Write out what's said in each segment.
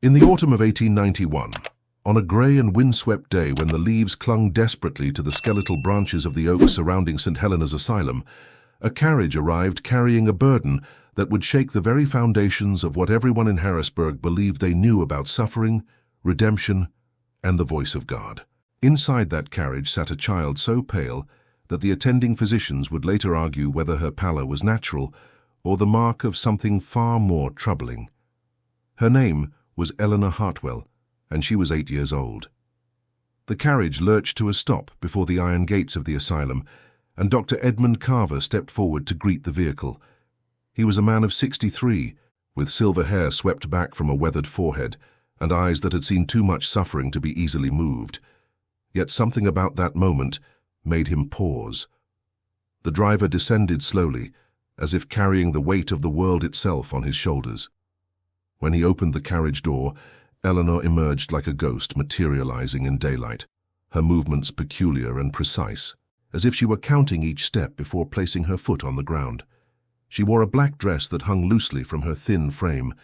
In the autumn of 1891, on a grey and windswept day when the leaves clung desperately to the skeletal branches of the oaks surrounding St. Helena's Asylum, a carriage arrived carrying a burden that would shake the very foundations of what everyone in Harrisburg believed they knew about suffering, redemption, and the voice of God. Inside that carriage sat a child so pale that the attending physicians would later argue whether her pallor was natural or the mark of something far more troubling. Her name was Eleanor Hartwell, and she was 8 years old. The carriage lurched to a stop before the iron gates of the asylum, and Dr. Edmund Carver stepped forward to greet the vehicle. He was a man of 63, with silver hair swept back from a weathered forehead, and eyes that had seen too much suffering to be easily moved. Yet something about that moment made him pause. The driver descended slowly, as if carrying the weight of the world itself on his shoulders. When he opened the carriage door, Eleanor emerged like a ghost materializing in daylight, her movements peculiar and precise, as if she were counting each step before placing her foot on the ground. She wore a black dress that hung loosely from her thin frame,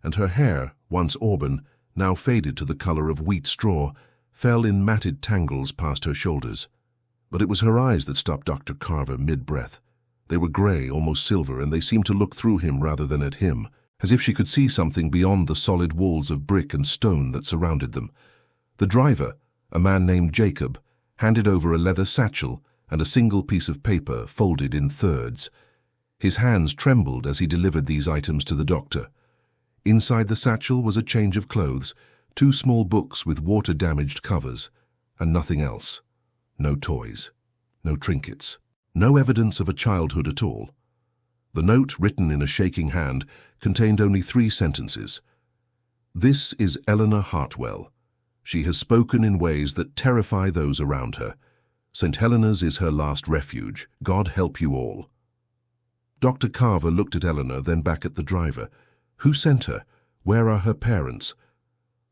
and her hair, once auburn, now faded to the color of wheat straw, fell in matted tangles past her shoulders. But it was her eyes that stopped Dr. Carver mid-breath. They were gray, almost silver, and they seemed to look through him rather than at him, as if she could see something beyond the solid walls of brick and stone that surrounded them. The driver, a man named Jacob, handed over a leather satchel and a single piece of paper folded in thirds. His hands trembled as he delivered these items to the doctor. Inside the satchel was a change of clothes, 2 small books with water-damaged covers, and nothing else. No toys, no trinkets, no evidence of a childhood at all. The note, written in a shaking hand, contained only 3 sentences. "This is Eleanor Hartwell. She has spoken in ways that terrify those around her. St. Helena's is her last refuge. God help you all." Dr. Carver looked at Eleanor, then back at the driver. "Who sent her? Where are her parents?"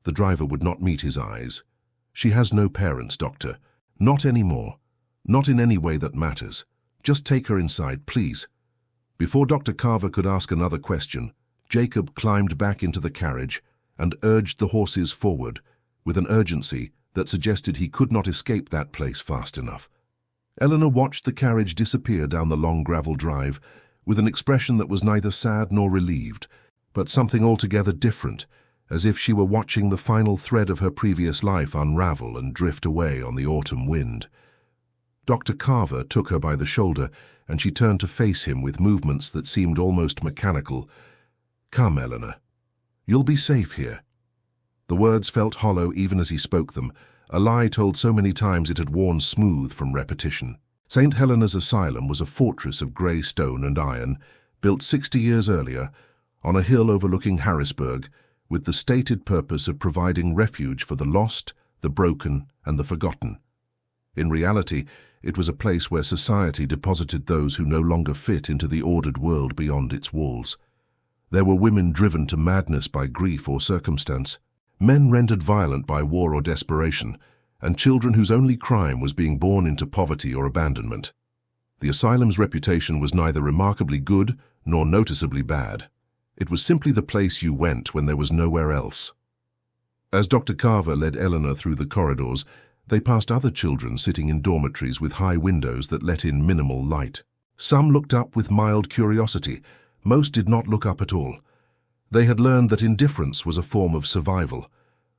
The driver would not meet his eyes. "She has no parents, doctor. Not anymore. Not in any way that matters. Just take her inside, please." Before Dr. Carver could ask another question, Jacob climbed back into the carriage and urged the horses forward with an urgency that suggested he could not escape that place fast enough. Eleanor watched the carriage disappear down the long gravel drive with an expression that was neither sad nor relieved, but something altogether different, as if she were watching the final thread of her previous life unravel and drift away on the autumn wind. Dr. Carver took her by the shoulder, and she turned to face him with movements that seemed almost mechanical. "Come, Eleanor. You'll be safe here." The words felt hollow even as he spoke them, a lie told so many times it had worn smooth from repetition. St. Helena's Asylum was a fortress of grey stone and iron, built 60 years earlier, on a hill overlooking Harrisburg, with the stated purpose of providing refuge for the lost, the broken, and the forgotten. In reality, it was a place where society deposited those who no longer fit into the ordered world beyond its walls. There were women driven to madness by grief or circumstance, men rendered violent by war or desperation, and children whose only crime was being born into poverty or abandonment. The asylum's reputation was neither remarkably good nor noticeably bad. It was simply the place you went when there was nowhere else. As Dr. Carver led Eleanor through the corridors, they passed other children sitting in dormitories with high windows that let in minimal light. Some looked up with mild curiosity. Most did not look up at all. They had learned that indifference was a form of survival.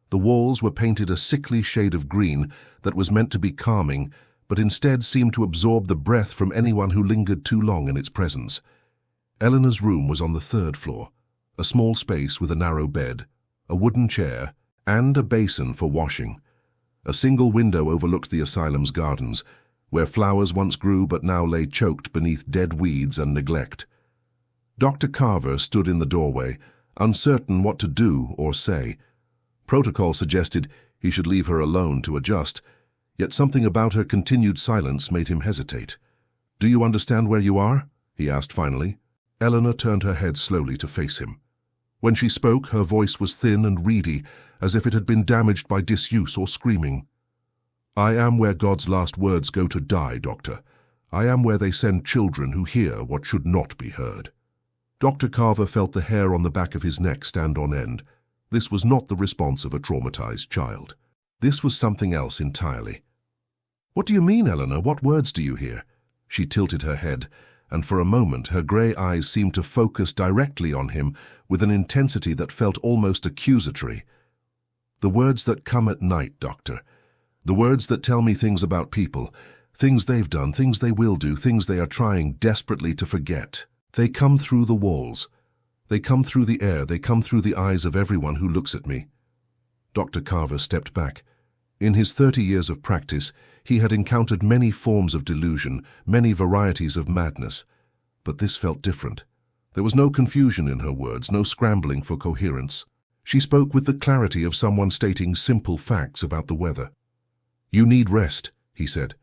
The walls were painted a sickly shade of green that was meant to be calming, but instead seemed to absorb the breath from anyone who lingered too long in its presence. Eleanor's room was on the 3rd floor, a small space with a narrow bed, a wooden chair, and a basin for washing. A single window overlooked the asylum's gardens, where flowers once grew but now lay choked beneath dead weeds and neglect. Dr. Carver stood in the doorway, uncertain what to do or say. Protocol suggested he should leave her alone to adjust, yet something about her continued silence made him hesitate. "Do you understand where you are?" he asked finally. Eleanor turned her head slowly to face him. When she spoke, her voice was thin and reedy, as if it had been damaged by disuse or screaming. "I am where God's last words go to die, Doctor. I am where they send children who hear what should not be heard." Dr. Carver felt the hair on the back of his neck stand on end. This was not the response of a traumatized child. This was something else entirely. "What do you mean, Eleanor? What words do you hear?" She tilted her head, and for a moment her grey eyes seemed to focus directly on him with an intensity that felt almost accusatory. "The words that come at night, Doctor. The words that tell me things about people, things they've done, things they will do, things they are trying desperately to forget. They come through the walls. They come through the air. They come through the eyes of everyone who looks at me." Dr. Carver stepped back. In his 30 years of practice, he had encountered many forms of delusion, many varieties of madness. But this felt different. There was no confusion in her words, no scrambling for coherence. She spoke with the clarity of someone stating simple facts about the weather. "You need rest," he said,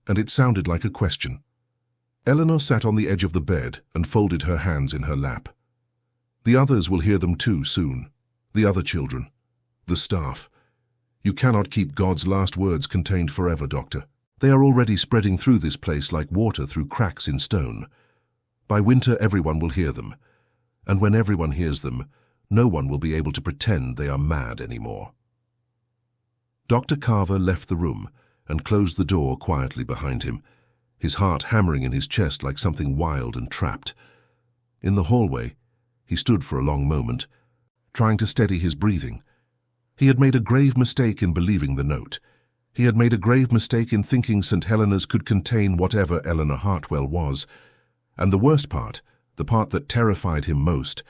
and it sounded like a question. Eleanor sat on the edge of the bed and folded her hands in her lap. "The others will hear them too soon. The other children. The staff. You cannot keep God's last words contained forever, Doctor. They are already spreading through this place like water through cracks in stone. By winter everyone will hear them, and when everyone hears them, no one will be able to pretend they are mad anymore." Dr. Carver left the room and closed the door quietly behind him, his heart hammering in his chest like something wild and trapped. In the hallway, he stood for a long moment, trying to steady his breathing. He had made a grave mistake in believing the note. He had made a grave mistake in thinking St. Helena's could contain whatever Eleanor Hartwell was. And the worst part, the part that terrified him most,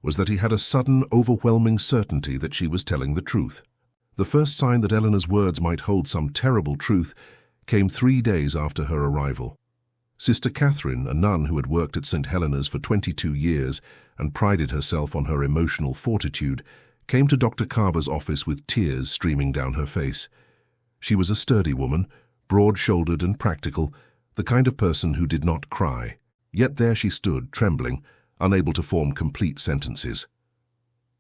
was that he had a sudden, overwhelming certainty that she was telling the truth. The first sign that Eleanor's words might hold some terrible truth came 3 days after her arrival. Sister Catherine, a nun who had worked at St. Helena's for 22 years and prided herself on her emotional fortitude, came to Dr. Carver's office with tears streaming down her face. She was a sturdy woman, broad-shouldered and practical, the kind of person who did not cry. Yet there she stood, trembling, unable to form complete sentences.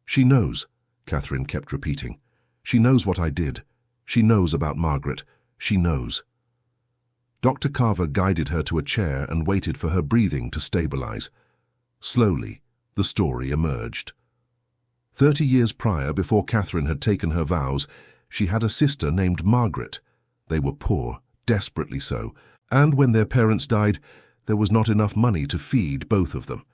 "She knows," Catherine kept repeating. "She knows what I did. She knows about Margaret. She knows." Dr. Carver guided her to a chair and waited for her breathing to stabilize. Slowly, the story emerged. 30 years prior, before Catherine had taken her vows, she had a sister named Margaret. They were poor, desperately so, and when their parents died, there was not enough money to feed both of them.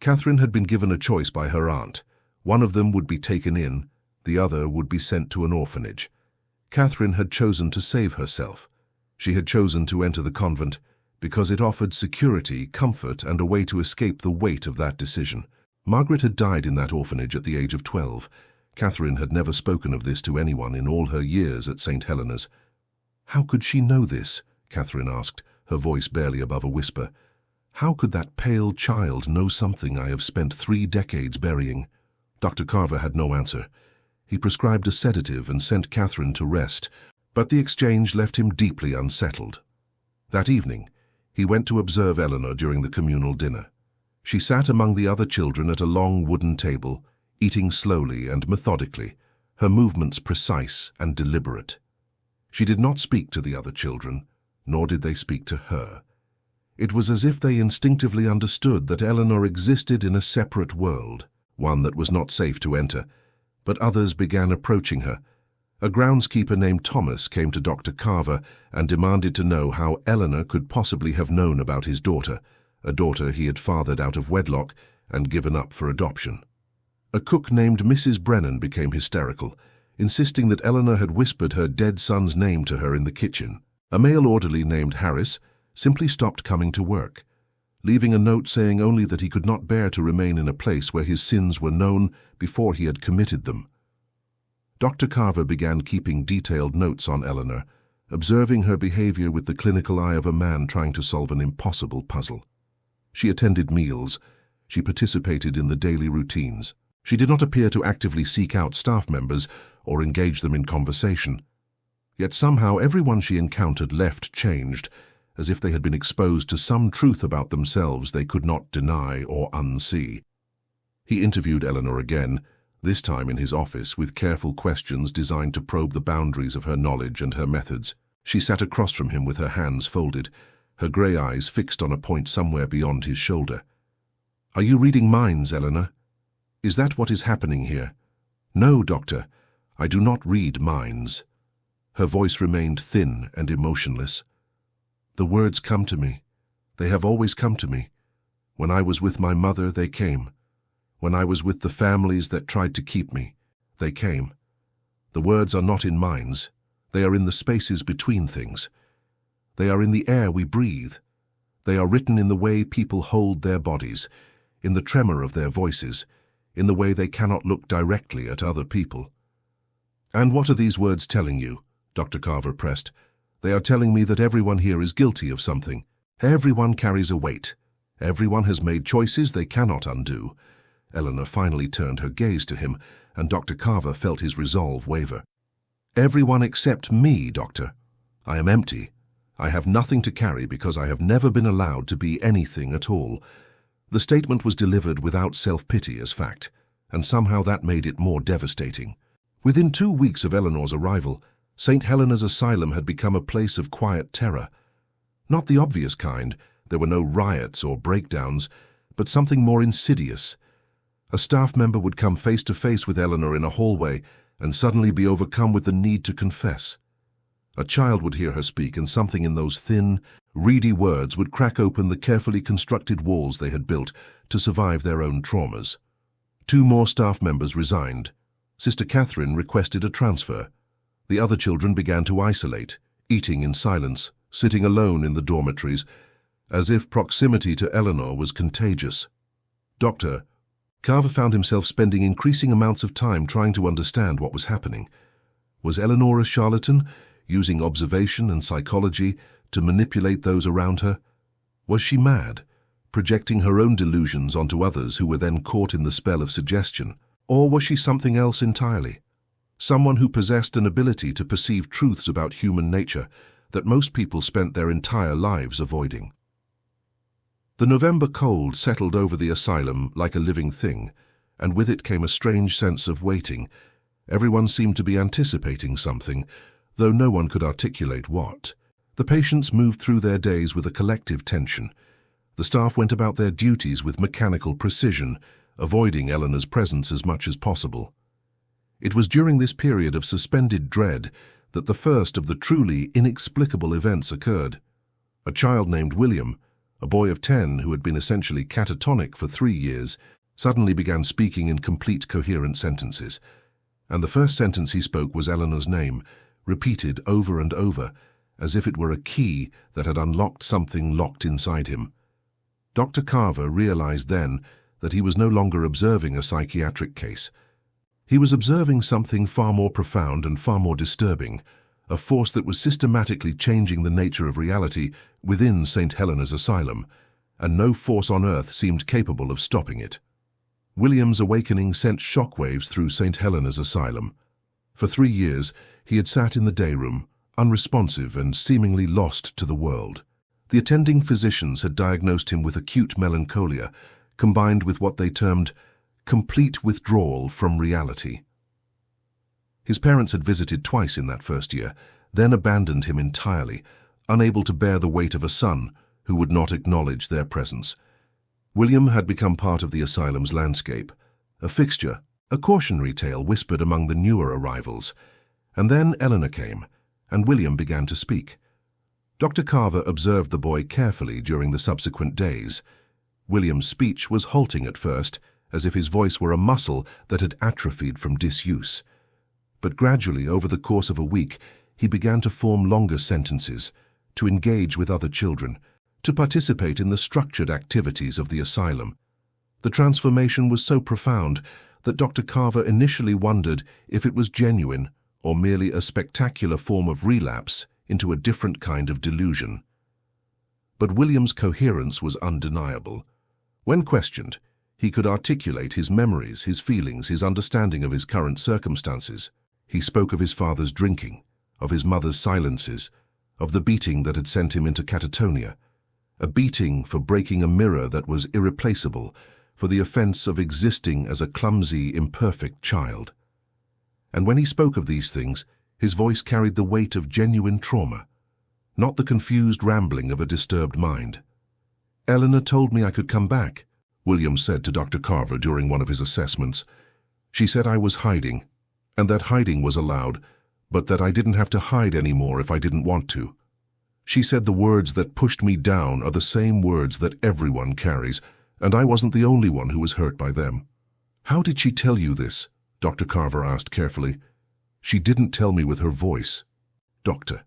Catherine had been given a choice by her aunt. One of them would be taken in, the other would be sent to an orphanage. Catherine had chosen to save herself. She had chosen to enter the convent because it offered security, comfort, and a way to escape the weight of that decision. Margaret had died in that orphanage at the age of 12. Catherine had never spoken of this to anyone in all her years at St. Helena's. "How could she know this?" Catherine asked, her voice barely above a whisper. "How could that pale child know something I have spent 3 decades burying?" Dr. Carver had no answer. He prescribed a sedative and sent Catherine to rest, but the exchange left him deeply unsettled. That evening, he went to observe Eleanor during the communal dinner. She sat among the other children at a long wooden table, eating slowly and methodically, her movements precise and deliberate. She did not speak to the other children, nor did they speak to her. It was as if they instinctively understood that Eleanor existed in a separate world, one that was not safe to enter, but others began approaching her. A groundskeeper named Thomas came to Dr. Carver and demanded to know how Eleanor could possibly have known about his daughter, a daughter he had fathered out of wedlock and given up for adoption. A cook named Mrs. Brennan became hysterical, insisting that Eleanor had whispered her dead son's name to her in the kitchen. A male orderly named Harris simply stopped coming to work, leaving a note saying only that he could not bear to remain in a place where his sins were known before he had committed them. Dr. Carver began keeping detailed notes on Eleanor, observing her behavior with the clinical eye of a man trying to solve an impossible puzzle. She attended meals. She participated in the daily routines. She did not appear to actively seek out staff members or engage them in conversation. Yet somehow everyone she encountered left changed, as if they had been exposed to some truth about themselves they could not deny or unsee. He interviewed Eleanor again, this time in his office, with careful questions designed to probe the boundaries of her knowledge and her methods. She sat across from him with her hands folded, her grey eyes fixed on a point somewhere beyond his shoulder. "Are you reading minds, Eleanor? Is that what is happening here?" "No, doctor, I do not read minds." Her voice remained thin and emotionless. "The words come to me. They have always come to me. When I was with my mother, they came. When I was with the families that tried to keep me, they came. The words are not in minds. They are in the spaces between things. They are in the air we breathe. They are written in the way people hold their bodies, in the tremor of their voices, in the way they cannot look directly at other people." "And what are these words telling you?" Dr. Carver pressed. "They are telling me that everyone here is guilty of something. Everyone carries a weight. Everyone has made choices they cannot undo." Eleanor finally turned her gaze to him, and Dr. Carver felt his resolve waver. "Everyone except me, Doctor. I am empty. I have nothing to carry because I have never been allowed to be anything at all." The statement was delivered without self-pity as fact, and somehow that made it more devastating. Within 2 weeks of Eleanor's arrival, St. Helena's Asylum had become a place of quiet terror. Not the obvious kind, there were no riots or breakdowns, but something more insidious. A staff member would come face to face with Eleanor in a hallway and suddenly be overcome with the need to confess. A child would hear her speak, and something in those thin, reedy words would crack open the carefully constructed walls they had built to survive their own traumas. 2 more staff members resigned. Sister Catherine requested a transfer. The other children began to isolate, eating in silence, sitting alone in the dormitories, as if proximity to Eleanor was contagious. Dr. Carver found himself spending increasing amounts of time trying to understand what was happening. Was Eleanor a charlatan, using observation and psychology to manipulate those around her? Was she mad, projecting her own delusions onto others who were then caught in the spell of suggestion? Or was she something else entirely? Someone who possessed an ability to perceive truths about human nature that most people spent their entire lives avoiding. The November cold settled over the asylum like a living thing, and with it came a strange sense of waiting. Everyone seemed to be anticipating something, though no one could articulate what. The patients moved through their days with a collective tension. The staff went about their duties with mechanical precision, avoiding Eleanor's presence as much as possible. It was during this period of suspended dread that the first of the truly inexplicable events occurred. A child named William, a boy of 10 who had been essentially catatonic for 3 years, suddenly began speaking in complete coherent sentences. And the first sentence he spoke was Eleanor's name, repeated over and over, as if it were a key that had unlocked something locked inside him. Dr. Carver realized then that he was no longer observing a psychiatric case. He was observing something far more profound and far more disturbing, a force that was systematically changing the nature of reality within St. Helena's Asylum, and no force on earth seemed capable of stopping it. William's awakening sent shockwaves through St. Helena's Asylum. For 3 years, he had sat in the day room, unresponsive and seemingly lost to the world. The attending physicians had diagnosed him with acute melancholia, combined with what they termed complete withdrawal from reality. His parents had visited twice in that first year, then abandoned him entirely, unable to bear the weight of a son who would not acknowledge their presence. William had become part of the asylum's landscape, a fixture, a cautionary tale whispered among the newer arrivals. And then Eleanor came, and William began to speak. Dr. Carver observed the boy carefully during the subsequent days. William's speech was halting at first, as if his voice were a muscle that had atrophied from disuse. But gradually, over the course of a week, he began to form longer sentences, to engage with other children, to participate in the structured activities of the asylum. The transformation was so profound that Dr. Carver initially wondered if it was genuine or merely a spectacular form of relapse into a different kind of delusion. But William's coherence was undeniable. When questioned, he could articulate his memories, his feelings, his understanding of his current circumstances. He spoke of his father's drinking, of his mother's silences, of the beating that had sent him into catatonia, a beating for breaking a mirror that was irreplaceable, for the offense of existing as a clumsy, imperfect child. And when he spoke of these things, his voice carried the weight of genuine trauma, not the confused rambling of a disturbed mind. "Eleanor told me I could come back," William said to Dr. Carver during one of his assessments. She said I was hiding, and that hiding was allowed, but that I didn't have to hide anymore if I didn't want to. She said the words that pushed me down are the same words that everyone carries, and I wasn't the only one who was hurt by them. How did she tell you this? Dr. Carver asked carefully. She didn't tell me with her voice. Doctor,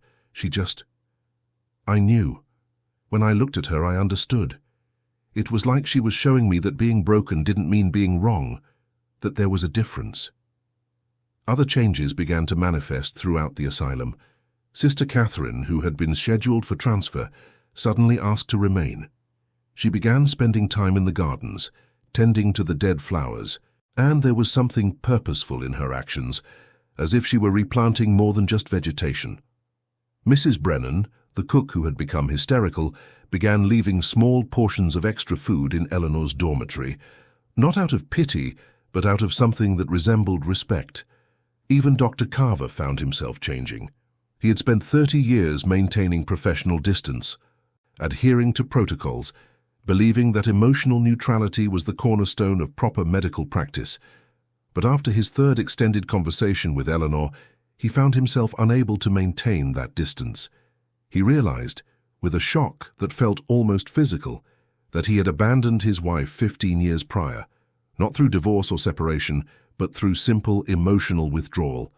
I knew. When I looked at her, I understood. It was like she was showing me that being broken didn't mean being wrong, that there was a difference. Other changes began to manifest throughout the asylum. Sister Catherine, who had been scheduled for transfer, suddenly asked to remain. She began spending time in the gardens, tending to the dead flowers, and there was something purposeful in her actions, as if she were replanting more than just vegetation. Mrs. Brennan, the cook who had become hysterical, began leaving small portions of extra food in Eleanor's dormitory, not out of pity, but out of something that resembled respect. Even Dr. Carver found himself changing. He had spent 30 years maintaining professional distance, adhering to protocols, believing that emotional neutrality was the cornerstone of proper medical practice. But after his third extended conversation with Eleanor, he found himself unable to maintain that distance. He realized, with a shock that felt almost physical, that he had abandoned his wife 15 years prior, not through divorce or separation, but through simple emotional withdrawal.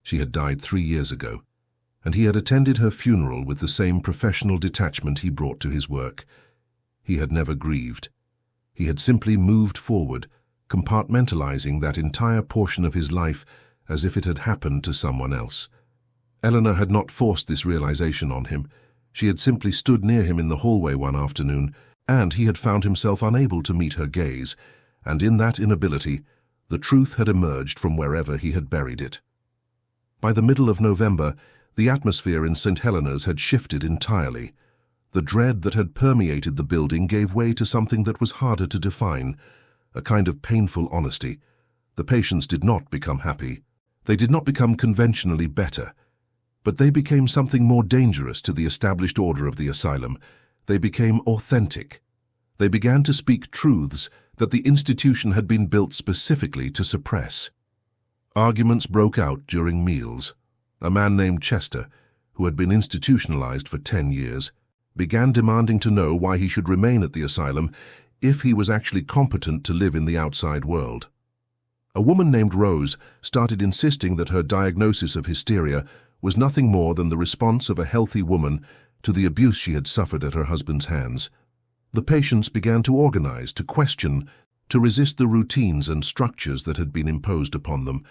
She had died 3 years ago, and he had attended her funeral with the same professional detachment he brought to his work. He had never grieved. He had simply moved forward, compartmentalizing that entire portion of his life as if it had happened to someone else. Eleanor had not forced this realization on him. She had simply stood near him in the hallway one afternoon, and he had found himself unable to meet her gaze, and in that inability, the truth had emerged from wherever he had buried it. By the middle of November, the atmosphere in St. Helena's had shifted entirely. The dread that had permeated the building gave way to something that was harder to define, a kind of painful honesty. The patients did not become happy. They did not become conventionally better. But they became something more dangerous to the established order of the asylum. They became authentic. They began to speak truths that the institution had been built specifically to suppress. Arguments broke out during meals. A man named Chester, who had been institutionalized for 10 years, began demanding to know why he should remain at the asylum if he was actually competent to live in the outside world. A woman named Rose started insisting that her diagnosis of hysteria was nothing more than the response of a healthy woman to the abuse she had suffered at her husband's hands. The patients began to organize, to question, to resist the routines and structures that had been imposed upon them,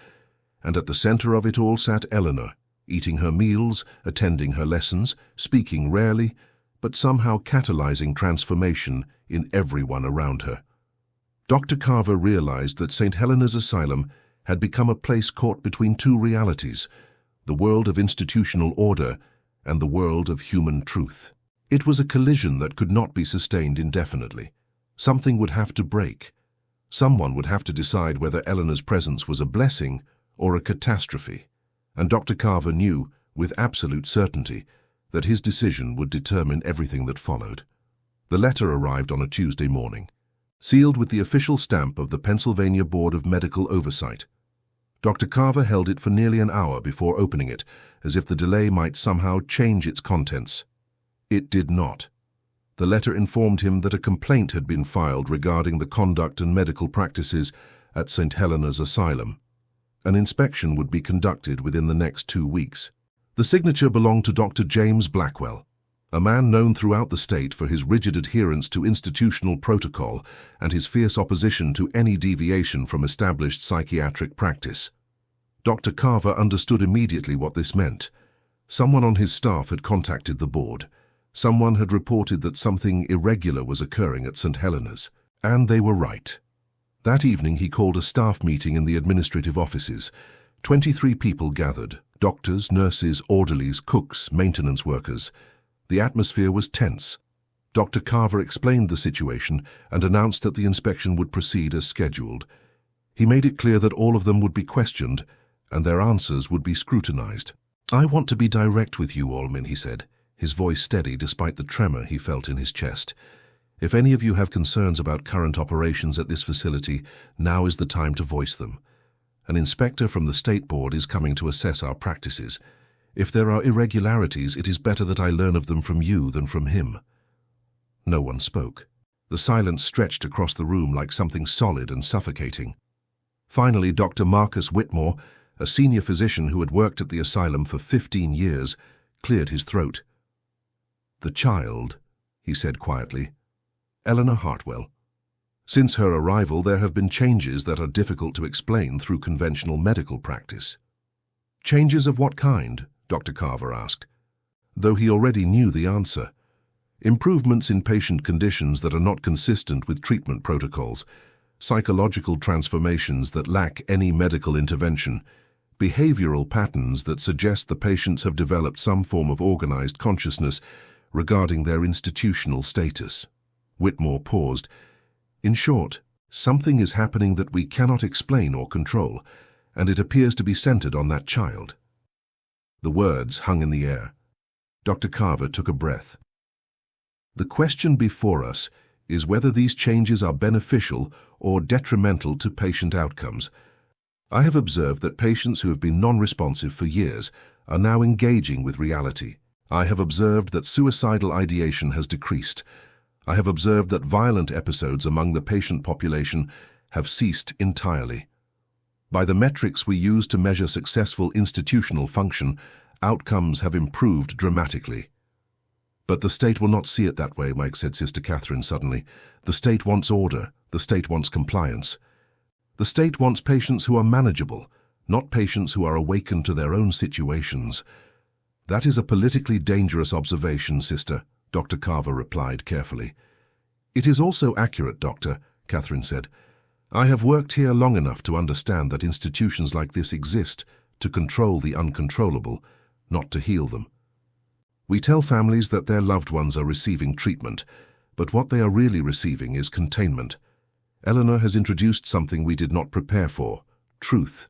and at the center of it all sat Eleanor, eating her meals, attending her lessons, speaking rarely, but somehow catalyzing transformation in everyone around her. Dr. Carver realized that St. Helena's Asylum had become a place caught between two realities, the world of institutional order and the world of human truth. It was a collision that could not be sustained indefinitely. Something would have to break. Someone would have to decide whether Eleanor's presence was a blessing or a catastrophe, and Dr. Carver knew, with absolute certainty, that his decision would determine everything that followed. The letter arrived on a Tuesday morning, sealed with the official stamp of the Pennsylvania Board of Medical Oversight. Dr. Carver held it for nearly an hour before opening it, as if the delay might somehow change its contents. It did not. The letter informed him that a complaint had been filed regarding the conduct and medical practices at St. Helena's Asylum. An inspection would be conducted within the next 2 weeks. The signature belonged to Dr. James Blackwell, a man known throughout the state for his rigid adherence to institutional protocol and his fierce opposition to any deviation from established psychiatric practice. Dr. Carver understood immediately what this meant. Someone on his staff had contacted the board. Someone had reported that something irregular was occurring at St. Helena's, and they were right. That evening he called a staff meeting in the administrative offices. 23 people gathered, doctors, nurses, orderlies, cooks, maintenance workers. The atmosphere was tense. Dr. Carver explained the situation and announced that the inspection would proceed as scheduled. He made it clear that all of them would be questioned and their answers would be scrutinized. "I want to be direct with you, Allman," he said, his voice steady despite the tremor he felt in his chest. "If any of you have concerns about current operations at this facility, now is the time to voice them. An inspector from the State Board is coming to assess our practices. If there are irregularities, it is better that I learn of them from you than from him." No one spoke. The silence stretched across the room like something solid and suffocating. Finally, Dr. Marcus Whitmore, a senior physician who had worked at the asylum for 15 years, cleared his throat. "The child," he said quietly, "Eleanor Hartwell. Since her arrival, there have been changes that are difficult to explain through conventional medical practice." "Changes of what kind?" Dr. Carver asked, though he already knew the answer. "Improvements in patient conditions that are not consistent with treatment protocols, psychological transformations that lack any medical intervention, behavioral patterns that suggest the patients have developed some form of organized consciousness regarding their institutional status." Whitmore paused. "In short, something is happening that we cannot explain or control, and it appears to be centered on that child." The words hung in the air. Dr. Carver took a breath. "The question before us is whether these changes are beneficial or detrimental to patient outcomes. I have observed that patients who have been non-responsive for years are now engaging with reality. I have observed that suicidal ideation has decreased. I have observed that violent episodes among the patient population have ceased entirely. By the metrics we use to measure successful institutional function, outcomes have improved dramatically." "But the state will not see it that way," Mike said Sister Catherine suddenly. "The state wants order. The state wants compliance. The state wants patients who are manageable, not patients who are awakened to their own situations." "That is a politically dangerous observation, Sister," Dr. Carver replied carefully. "It is also accurate, Doctor," Catherine said. "I have worked here long enough to understand that institutions like this exist to control the uncontrollable, not to heal them. We tell families that their loved ones are receiving treatment, but what they are really receiving is containment. Eleanor has introduced something we did not prepare for, truth.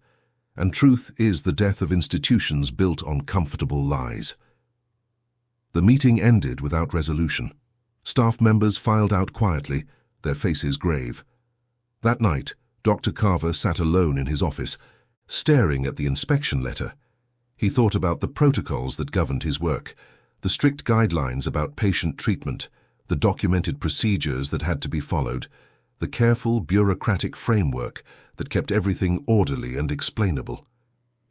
And truth is the death of institutions built on comfortable lies." The meeting ended without resolution. Staff members filed out quietly, their faces grave. That night, Dr. Carver sat alone in his office, staring at the inspection letter. He thought about the protocols that governed his work, the strict guidelines about patient treatment, the documented procedures that had to be followed, the careful bureaucratic framework that kept everything orderly and explainable.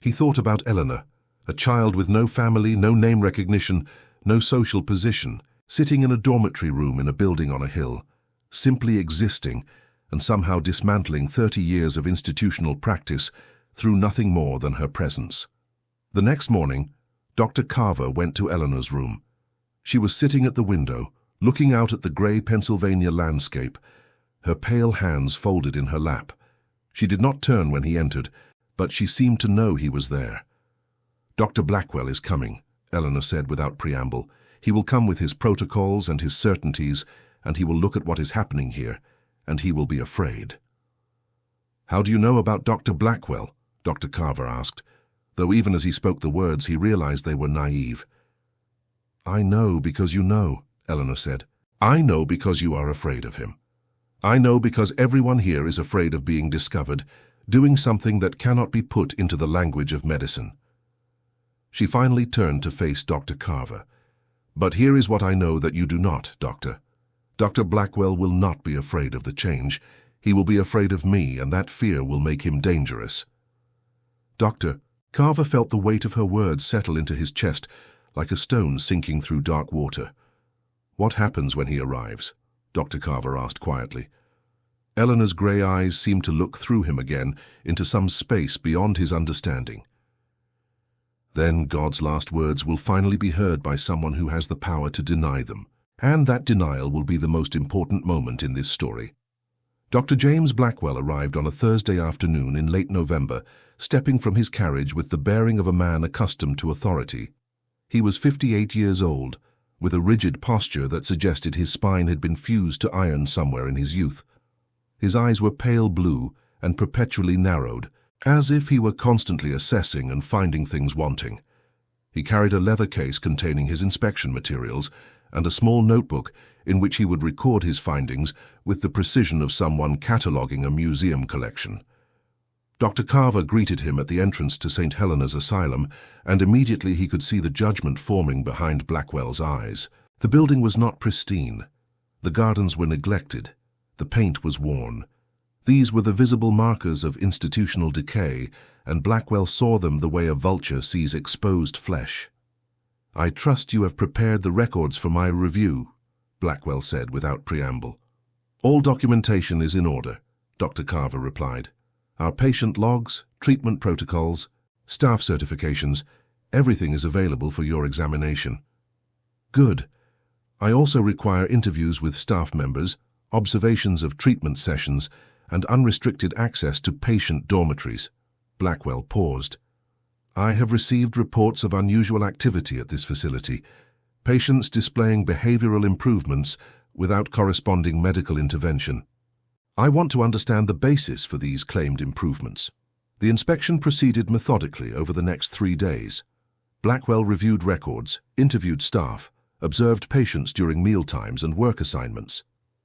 He thought about Eleanor, a child with no family, no name recognition, no social position, sitting in a dormitory room in a building on a hill, simply existing and somehow dismantling 30 years of institutional practice through nothing more than her presence. The next morning, Dr. Carver went to Eleanor's room. She was sitting at the window, looking out at the grey Pennsylvania landscape, her pale hands folded in her lap. She did not turn when he entered, but she seemed to know he was there. "Dr. Blackwell is coming," Eleanor said without preamble. "He will come with his protocols and his certainties, and he will look at what is happening here, and he will be afraid." "How do you know about Dr. Blackwell?" Dr. Carver asked, though even as he spoke the words he realized they were naive. "I know because you know," Eleanor said. "I know because you are afraid of him. I know because everyone here is afraid of being discovered, doing something that cannot be put into the language of medicine." She finally turned to face Dr. Carver. "But here is what I know that you do not, Doctor. Dr. Blackwell will not be afraid of the change. He will be afraid of me, and that fear will make him dangerous." "Doctor," Carver felt the weight of her words settle into his chest like a stone sinking through dark water. "What happens when he arrives?" Dr. Carver asked quietly. Eleanor's grey eyes seemed to look through him again into some space beyond his understanding. "Then God's last words will finally be heard by someone who has the power to deny them. And that denial will be the most important moment in this story." Dr. James Blackwell arrived on a Thursday afternoon in late November, stepping from his carriage with the bearing of a man accustomed to authority. He was 58 years old, with a rigid posture that suggested his spine had been fused to iron somewhere in his youth. His eyes were pale blue and perpetually narrowed, as if he were constantly assessing and finding things wanting. He carried a leather case containing his inspection materials and a small notebook in which he would record his findings with the precision of someone cataloguing a museum collection. Dr. Carver greeted him at the entrance to St. Helena's Asylum, and immediately he could see the judgment forming behind Blackwell's eyes. The building was not pristine. The gardens were neglected. The paint was worn. These were the visible markers of institutional decay, and Blackwell saw them the way a vulture sees exposed flesh. "I trust you have prepared the records for my review," Blackwell said without preamble. "All documentation is in order," Dr. Carver replied. "Our patient logs, treatment protocols, staff certifications, everything is available for your examination." "Good. I also require interviews with staff members, observations of treatment sessions, and unrestricted access to patient dormitories." Blackwell paused. "I have received reports of unusual activity at this facility, patients displaying behavioral improvements without corresponding medical intervention. I want to understand the basis for these claimed improvements." The inspection proceeded methodically over the next 3 days. Blackwell reviewed records, interviewed staff, observed patients during mealtimes and work assignments.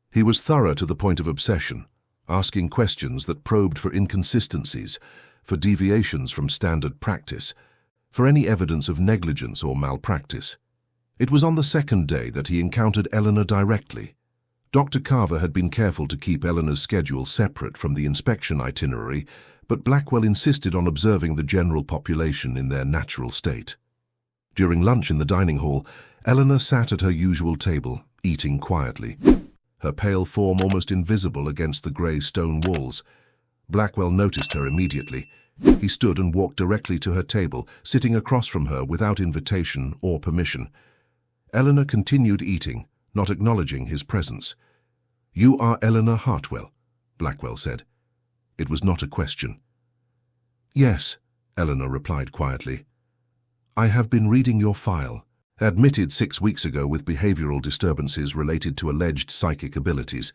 He was thorough to the point of obsession, asking questions that probed for inconsistencies, for deviations from standard practice, for any evidence of negligence or malpractice. It was on the 2nd day that he encountered Elena directly. Dr. Carver had been careful to keep Elena's schedule separate from the inspection itinerary, but Blackwell insisted on observing the general population in their natural state. During lunch in the dining hall, Elena sat at her usual table, eating quietly, her pale form almost invisible against the grey stone walls. Blackwell noticed her immediately. He stood and walked directly to her table, sitting across from her without invitation or permission. Elena continued eating, not acknowledging his presence. "You are Elena Hartwell," Blackwell said. It was not a question. "Yes," Elena replied quietly. "I have been reading your file. Admitted 6 weeks ago with behavioral disturbances related to alleged psychic abilities.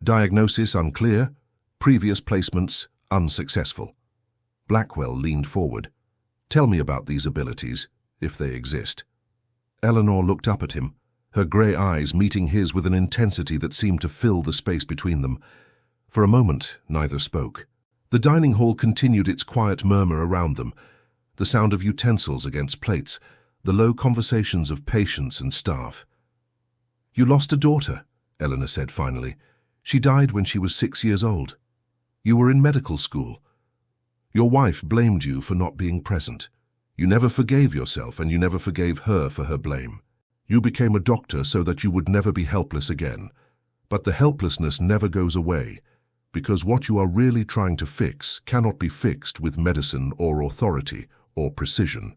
Diagnosis unclear. Previous placements unsuccessful." Blackwell leaned forward. "Tell me about these abilities, if they exist." Eleanor looked up at him, her grey eyes meeting his with an intensity that seemed to fill the space between them. For a moment, neither spoke. The dining hall continued its quiet murmur around them, the sound of utensils against plates, the low conversations of patients and staff. "You lost a daughter," Elena said finally. "She died when she was 6 years old. You were in medical school. Your wife blamed you for not being present. You never forgave yourself, and you never forgave her for her blame. You became a doctor so that you would never be helpless again. But the helplessness never goes away, because what you are really trying to fix cannot be fixed with medicine or authority or precision."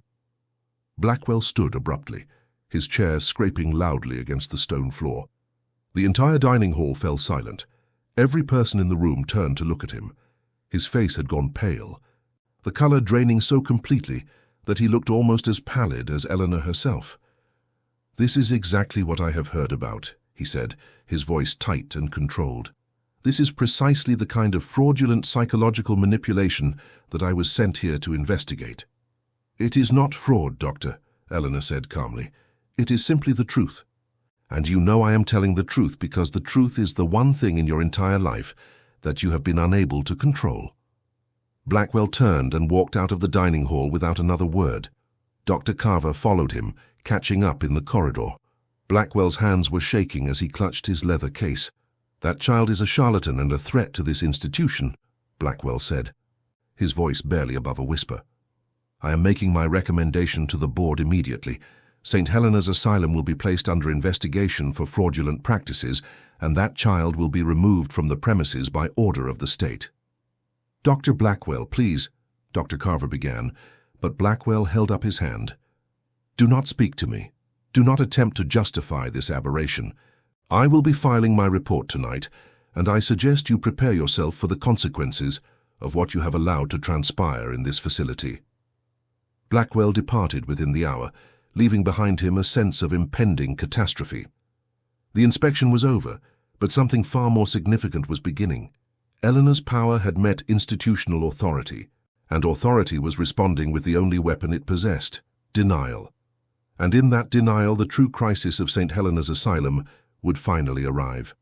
Blackwell stood abruptly, his chair scraping loudly against the stone floor. The entire dining hall fell silent. Every person in the room turned to look at him. His face had gone pale, the color draining so completely that he looked almost as pallid as Elena herself. "This is exactly what I have heard about," he said, his voice tight and controlled. "This is precisely the kind of fraudulent psychological manipulation that I was sent here to investigate." "It is not fraud, Doctor," Elena said calmly. "It is simply the truth. And you know I am telling the truth because the truth is the one thing in your entire life that you have been unable to control." Blackwell turned and walked out of the dining hall without another word. Dr. Carver followed him, catching up in the corridor. Blackwell's hands were shaking as he clutched his leather case. "That child is a charlatan and a threat to this institution," Blackwell said, his voice barely above a whisper. "I am making my recommendation to the board immediately. St. Helena's Asylum will be placed under investigation for fraudulent practices, and that child will be removed from the premises by order of the state." "Dr. Blackwell, please," Dr. Carver began, but Blackwell held up his hand. "Do not speak to me. Do not attempt to justify this aberration. I will be filing my report tonight, and I suggest you prepare yourself for the consequences of what you have allowed to transpire in this facility." Blackwell departed within the hour, leaving behind him a sense of impending catastrophe. The inspection was over, but something far more significant was beginning. Elena's power had met institutional authority, and authority was responding with the only weapon it possessed, denial. And in that denial, the true crisis of St. Helena's Asylum would finally arrive.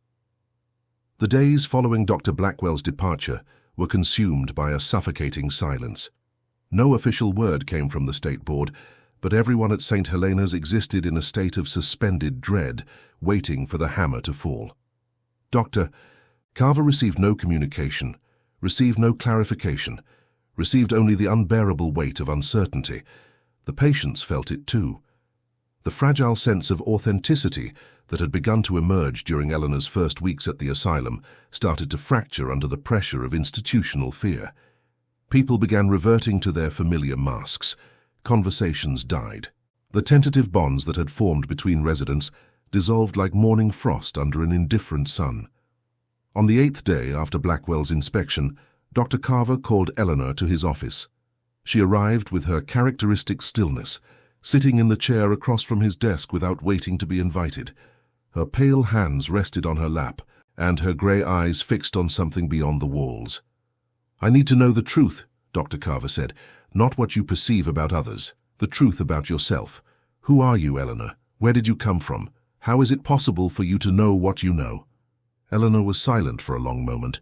The days following Dr. Blackwell's departure were consumed by a suffocating silence. No official word came from the State Board, but everyone at St. Helena's existed in a state of suspended dread, waiting for the hammer to fall. Dr. Carver received no communication, received no clarification, received only the unbearable weight of uncertainty. The patients felt it too. The fragile sense of authenticity that had begun to emerge during Eleanor's first weeks at the asylum started to fracture under the pressure of institutional fear. People began reverting to their familiar masks. Conversations died. The tentative bonds that had formed between residents dissolved like morning frost under an indifferent sun. On the 8th day after Blackwell's inspection, Dr. Carver called Eleanor to his office. She arrived with her characteristic stillness, sitting in the chair across from his desk without waiting to be invited. Her pale hands rested on her lap, and her grey eyes fixed on something beyond the walls. "I need to know the truth," Dr. Carver said, "not what you perceive about others, the truth about yourself. Who are you, Eleanor? Where did you come from? How is it possible for you to know what you know?" Eleanor was silent for a long moment.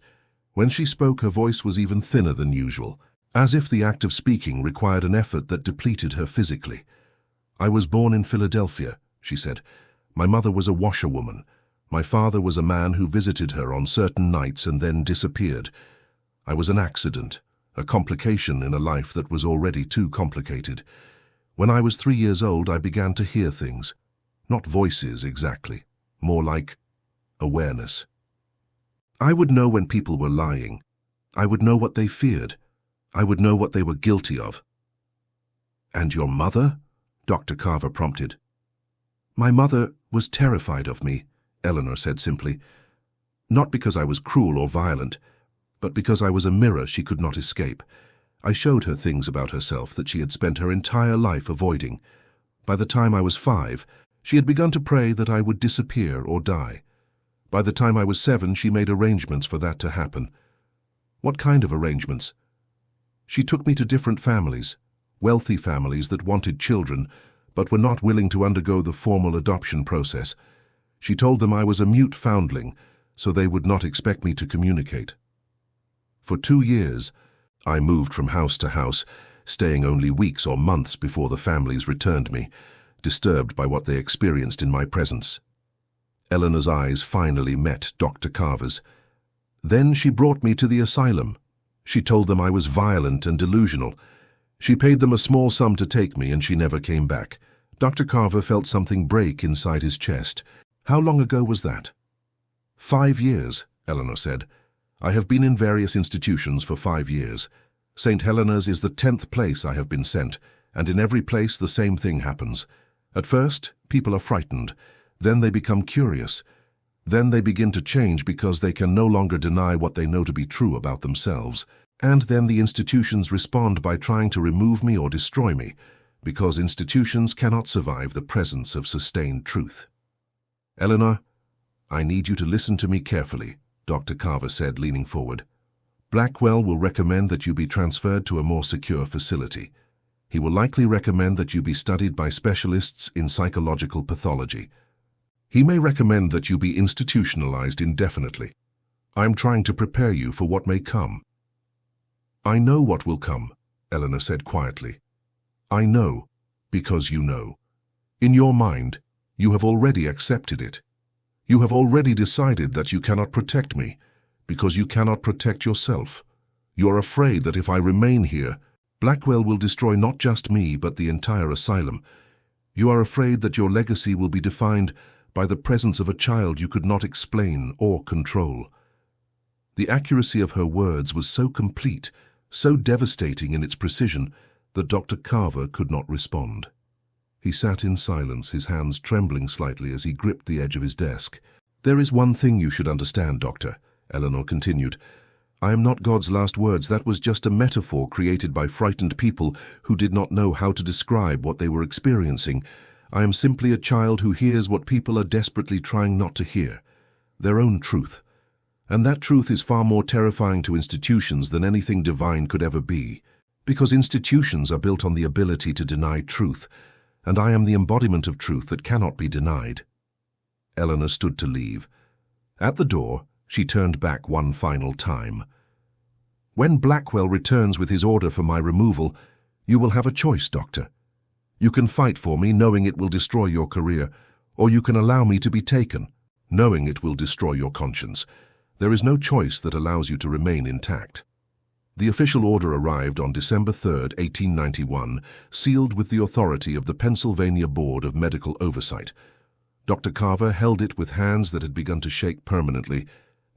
When she spoke, her voice was even thinner than usual, as if the act of speaking required an effort that depleted her physically. "I was born in Philadelphia," she said. "My mother was a washerwoman. My father was a man who visited her on certain nights and then disappeared. I was an accident, a complication in a life that was already too complicated. When I was 3 years old, I began to hear things. Not voices exactly, more like awareness. I would know when people were lying. I would know what they feared. I would know what they were guilty of." "And your mother?" Dr. Carver prompted. "My mother was terrified of me," Eleanor said simply. "Not because I was cruel or violent, but because I was a mirror she could not escape. I showed her things about herself that she had spent her entire life avoiding. By the time I was 5, she had begun to pray that I would disappear or die. By the time I was 7, she made arrangements for that to happen." "What kind of arrangements?" "She took me to different families, wealthy families that wanted children, but were not willing to undergo the formal adoption process. She told them I was a mute foundling, so they would not expect me to communicate. For 2 years, I moved from house to house, staying only weeks or months before the families returned me, disturbed by what they experienced in my presence." Eleanor's eyes finally met Dr. Carver's. "Then she brought me to the asylum. She told them I was violent and delusional. She paid them a small sum to take me, and she never came back." Dr. Carver felt something break inside his chest. "How long ago was that?" 5 years, Eleanor said. "I have been in various institutions for 5 years. St. Helena's is the 10th place I have been sent, and in every place the same thing happens. At first, people are frightened. Then they become curious. Then they begin to change because they can no longer deny what they know to be true about themselves. And then the institutions respond by trying to remove me or destroy me, because institutions cannot survive the presence of sustained truth." "Eleanor, I need you to listen to me carefully," Dr. Carver said, leaning forward. "Blackwell will recommend that you be transferred to a more secure facility. He will likely recommend that you be studied by specialists in psychological pathology. He may recommend that you be institutionalized indefinitely. I am trying to prepare you for what may come." "I know what will come," Eleanor said quietly. "I know, because you know. In your mind, you have already accepted it. You have already decided that you cannot protect me, because you cannot protect yourself. You are afraid that if I remain here, Blackwell will destroy not just me, but the entire asylum. You are afraid that your legacy will be defined by the presence of a child you could not explain or control." The accuracy of her words was so complete, so devastating in its precision, that Dr. Carver could not respond. He sat in silence, his hands trembling slightly as he gripped the edge of his desk. "There is one thing you should understand, Doctor," Eleanor continued. "I am not God's last words. That was just a metaphor created by frightened people who did not know how to describe what they were experiencing. I am simply a child who hears what people are desperately trying not to hear, their own truth. And that truth is far more terrifying to institutions than anything divine could ever be, because institutions are built on the ability to deny truth, and I am the embodiment of truth that cannot be denied." Eleanor stood to leave. At the door, she turned back one final time. When Blackwell returns with his order for my removal, you will have a choice, Doctor. You can fight for me, knowing it will destroy your career, or you can allow me to be taken, knowing it will destroy your conscience. There is no choice that allows you to remain intact. The official order arrived on December 3, 1891, sealed with the authority of the Pennsylvania Board of Medical Oversight. Dr. Carver held it with hands that had begun to shake permanently,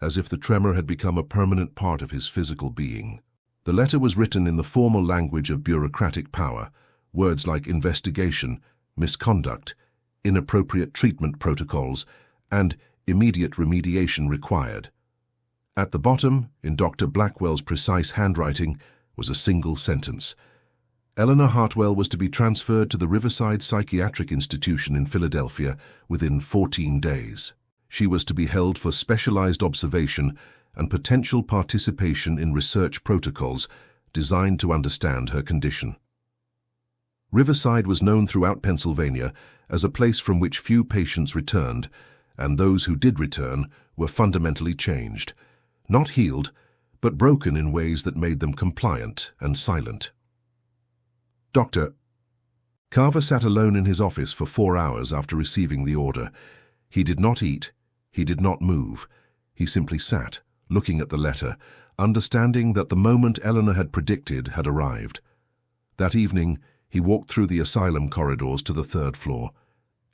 as if the tremor had become a permanent part of his physical being. The letter was written in the formal language of bureaucratic power, words like investigation, misconduct, inappropriate treatment protocols, and immediate remediation required. At the bottom, in Dr. Blackwell's precise handwriting, was a single sentence. Eleanor Hartwell was to be transferred to the Riverside Psychiatric Institution in Philadelphia within 14 days. She was to be held for specialized observation and potential participation in research protocols designed to understand her condition. Riverside was known throughout Pennsylvania as a place from which few patients returned, and those who did return were fundamentally changed, not healed, but broken in ways that made them compliant and silent. Dr. Carver sat alone in his office for 4 hours after receiving the order. He did not eat, he did not move. He simply sat, looking at the letter, understanding that the moment Eleanor had predicted had arrived. That evening, he walked through the asylum corridors to the 3rd floor.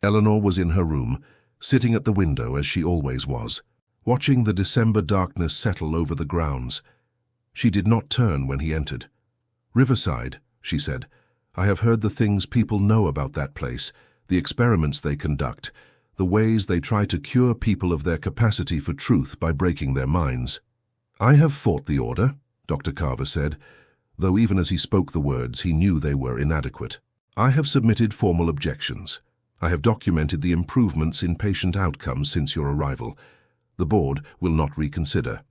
Eleanor was in her room, sitting at the window as she always was, watching the December darkness settle over the grounds. She did not turn when he entered. "Riverside," she said, "I have heard the things people know about that place, the experiments they conduct, the ways they try to cure people of their capacity for truth by breaking their minds." "I have fought the order," Dr. Carver said, though even as he spoke the words, he knew they were inadequate. "I have submitted formal objections. I have documented the improvements in patient outcomes since your arrival. The board will not reconsider."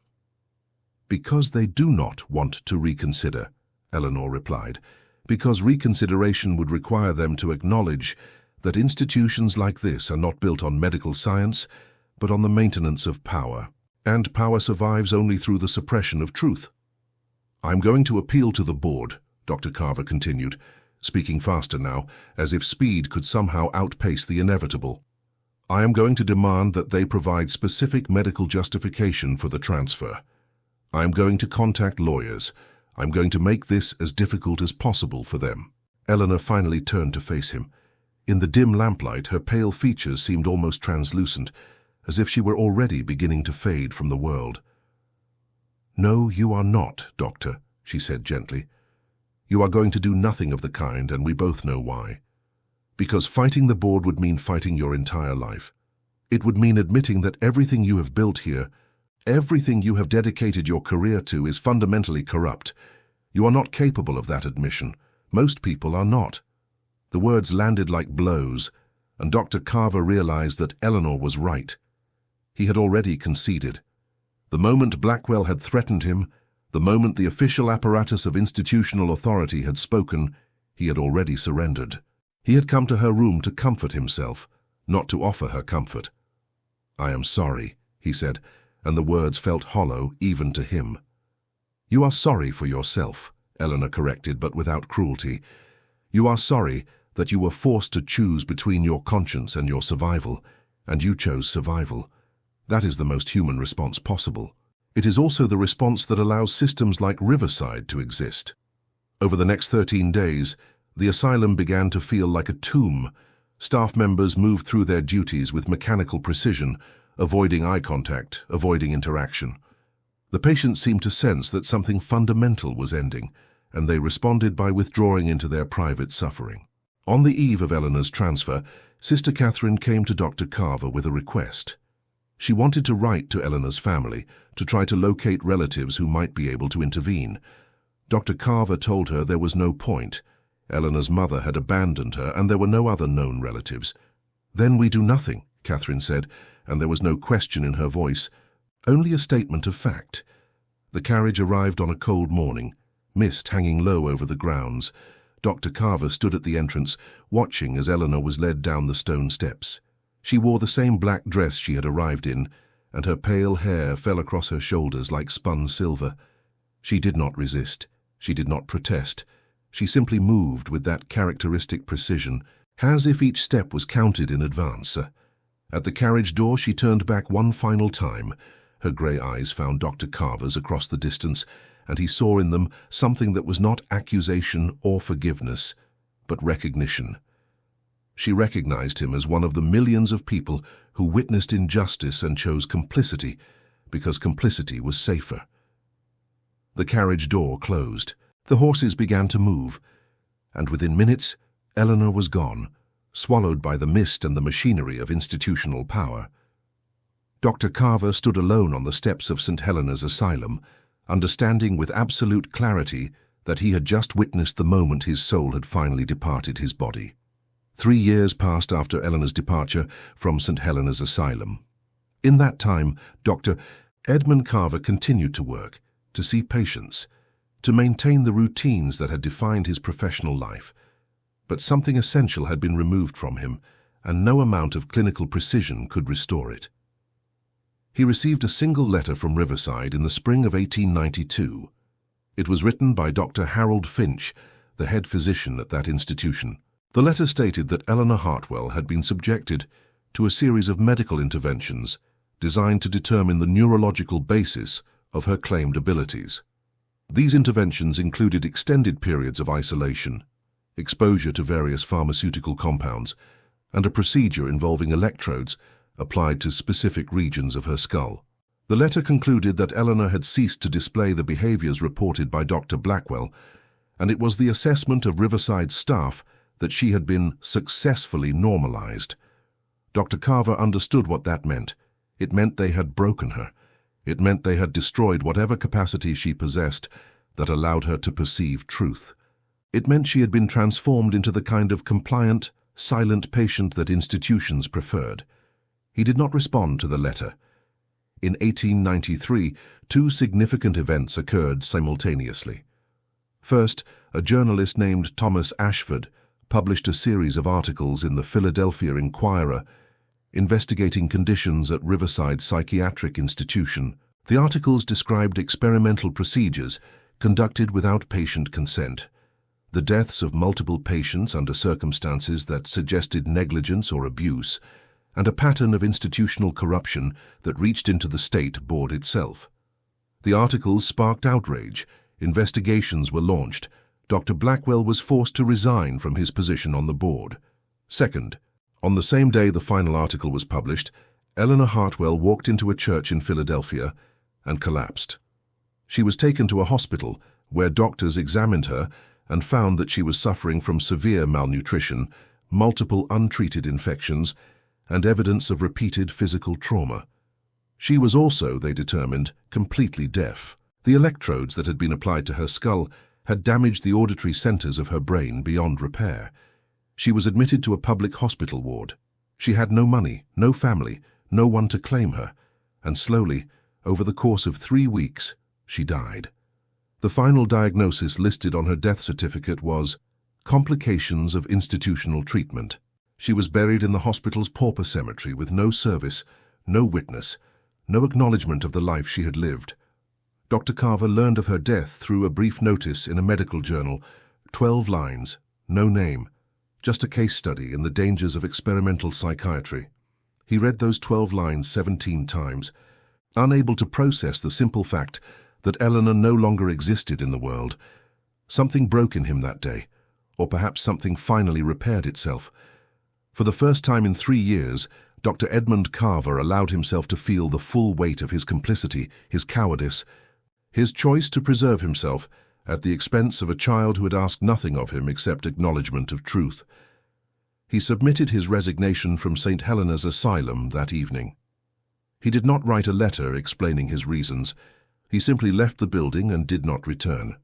"Because they do not want to reconsider," Eleanor replied, "because reconsideration would require them to acknowledge that institutions like this are not built on medical science, but on the maintenance of power, and power survives only through the suppression of truth." "I'm going to appeal to the board," Dr. Carver continued, speaking faster now, as if speed could somehow outpace the inevitable. "I am going to demand that they provide specific medical justification for the transfer. I am going to contact lawyers. I'm going to make this as difficult as possible for them." Eleanor finally turned to face him. In the dim lamplight, her pale features seemed almost translucent, as if she were already beginning to fade from the world. "No, you are not, Doctor," she said gently. "You are going to do nothing of the kind, and we both know why. Because fighting the board would mean fighting your entire life. It would mean admitting that everything you have built here, everything you have dedicated your career to, is fundamentally corrupt. You are not capable of that admission. Most people are not." The words landed like blows, and Dr. Carver realized that Eleanor was right. He had already conceded. The moment Blackwell had threatened him, the moment the official apparatus of institutional authority had spoken, he had already surrendered. He had come to her room to comfort himself, not to offer her comfort. "I am sorry," he said, and the words felt hollow even to him. "You are sorry for yourself," Eleanor corrected, but without cruelty. "You are sorry that you were forced to choose between your conscience and your survival, and you chose survival. That is the most human response possible. It is also the response that allows systems like Riverside to exist." Over the next 13 days, the asylum began to feel like a tomb. Staff members moved through their duties with mechanical precision, avoiding eye contact, avoiding interaction. The patients seemed to sense that something fundamental was ending, and they responded by withdrawing into their private suffering. On the eve of Eleanor's transfer, Sister Catherine came to Dr. Carver with a request. She wanted to write to Eleanor's family to try to locate relatives who might be able to intervene. Dr. Carver told her there was no point. Eleanor's mother had abandoned her, and there were no other known relatives. "Then we do nothing," Catherine said, and there was no question in her voice, only a statement of fact. The carriage arrived on a cold morning, mist hanging low over the grounds. Dr. Carver stood at the entrance, watching as Eleanor was led down the stone steps. She wore the same black dress she had arrived in, and her pale hair fell across her shoulders like spun silver. She did not resist. She did not protest. She simply moved with that characteristic precision, as if each step was counted in advance. At the carriage door, she turned back one final time. Her grey eyes found Dr. Carver's across the distance, and he saw in them something that was not accusation or forgiveness, but recognition. She recognized him as one of the millions of people who witnessed injustice and chose complicity because complicity was safer. The carriage door closed. The horses began to move, and within minutes, Eleanor was gone, swallowed by the mist and the machinery of institutional power. Dr. Carver stood alone on the steps of St. Helena's Asylum, understanding with absolute clarity that he had just witnessed the moment his soul had finally departed his body. 3 years passed after Eleanor's departure from St. Helena's Asylum. In that time, Dr. Edmund Carver continued to work, to see patients, to maintain the routines that had defined his professional life. But something essential had been removed from him, and no amount of clinical precision could restore it. He received a single letter from Riverside in the spring of 1892. It was written by Dr. Harold Finch, the head physician at that institution. The letter stated that Eleanor Hartwell had been subjected to a series of medical interventions designed to determine the neurological basis of her claimed abilities. These interventions included extended periods of isolation, exposure to various pharmaceutical compounds, and a procedure involving electrodes applied to specific regions of her skull. The letter concluded that Eleanor had ceased to display the behaviors reported by Dr. Blackwell, and it was the assessment of Riverside's staff that she had been successfully normalized. Dr. Carver understood what that meant. It meant they had broken her. It meant they had destroyed whatever capacity she possessed that allowed her to perceive truth. It meant she had been transformed into the kind of compliant, silent patient that institutions preferred. He did not respond to the letter. In 1893, 2 significant events occurred simultaneously. First, a journalist named Thomas Ashford published a series of articles in the Philadelphia Inquirer investigating conditions at Riverside Psychiatric Institution. The articles described experimental procedures conducted without patient consent, the deaths of multiple patients under circumstances that suggested negligence or abuse, and a pattern of institutional corruption that reached into the state board itself. The articles sparked outrage. Investigations were launched. Dr. Blackwell was forced to resign from his position on the board. Second, on the same day the final article was published, Eleanor Hartwell walked into a church in Philadelphia and collapsed. She was taken to a hospital where doctors examined her and found that she was suffering from severe malnutrition, multiple untreated infections, and evidence of repeated physical trauma. She was also, they determined, completely deaf. The electrodes that had been applied to her skull had damaged the auditory centers of her brain beyond repair. She was admitted to a public hospital ward. She had no money, no family, no one to claim her, and slowly, over the course of 3 weeks, she died. The final diagnosis listed on her death certificate was complications of institutional treatment. She was buried in the hospital's pauper cemetery with no service, no witness, no acknowledgement of the life she had lived. Dr. Carver learned of her death through a brief notice in a medical journal, 12 lines, no name, just a case study in the dangers of experimental psychiatry. He read those 12 lines 17 times, unable to process the simple fact that Eleanor no longer existed in the world. Something broke in him that day, or perhaps something finally repaired itself. For the first time in 3 years, Dr. Edmund Carver allowed himself to feel the full weight of his complicity, his cowardice, his choice to preserve himself at the expense of a child who had asked nothing of him except acknowledgement of truth. He submitted his resignation from St. Helena's Asylum that evening. He did not write a letter explaining his reasons. He simply left the building and did not return.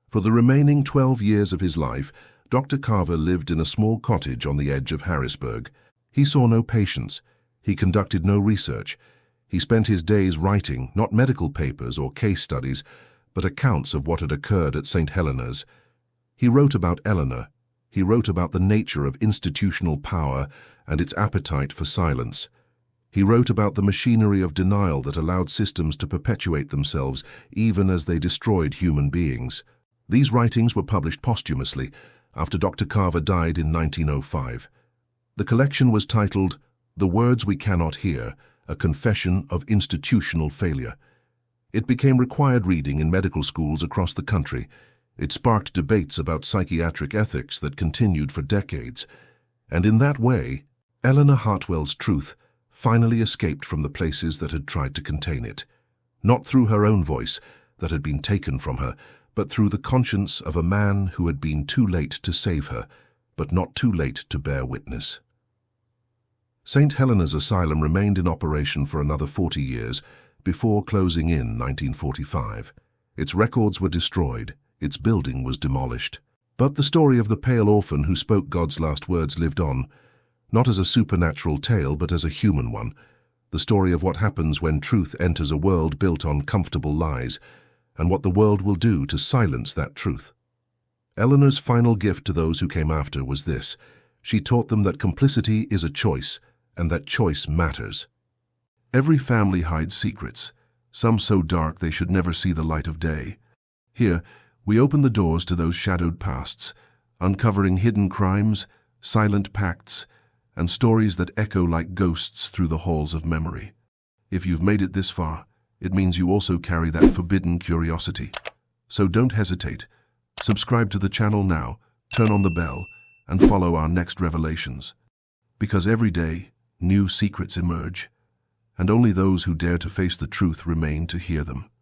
For the remaining 12 years of his life, Dr. Carver lived in a small cottage on the edge of Harrisburg. He saw no patients. He conducted no research. He spent his days writing, not medical papers or case studies, but accounts of what had occurred at St. Helena's. He wrote about Eleanor. He wrote about the nature of institutional power and its appetite for silence. He wrote about the machinery of denial that allowed systems to perpetuate themselves even as they destroyed human beings. These writings were published posthumously after Dr. Carver died in 1905. The collection was titled The Words We Cannot Hear, A Confession of Institutional Failure. It became required reading in medical schools across the country. It sparked debates about psychiatric ethics that continued for decades. And in that way, Eleanor Hartwell's truth finally escaped from the places that had tried to contain it. Not through her own voice, that had been taken from her, but through the conscience of a man who had been too late to save her, but not too late to bear witness. St. Helena's Asylum remained in operation for another 40 years before closing in 1945. Its records were destroyed, its building was demolished. But the story of the pale orphan who spoke God's last words lived on, not as a supernatural tale but as a human one, the story of what happens when truth enters a world built on comfortable lies, and what the world will do to silence that truth. Eleanor's final gift to those who came after was this: she taught them that complicity is a choice, and that choice matters. Every family hides secrets, some so dark they should never see the light of day. Here, we open the doors to those shadowed pasts, uncovering hidden crimes, silent pacts, and stories that echo like ghosts through the halls of memory. If you've made it this far, it means you also carry that forbidden curiosity. So don't hesitate. Subscribe to the channel now, turn on the bell, and follow our next revelations. Because every day, new secrets emerge, and only those who dare to face the truth remain to hear them.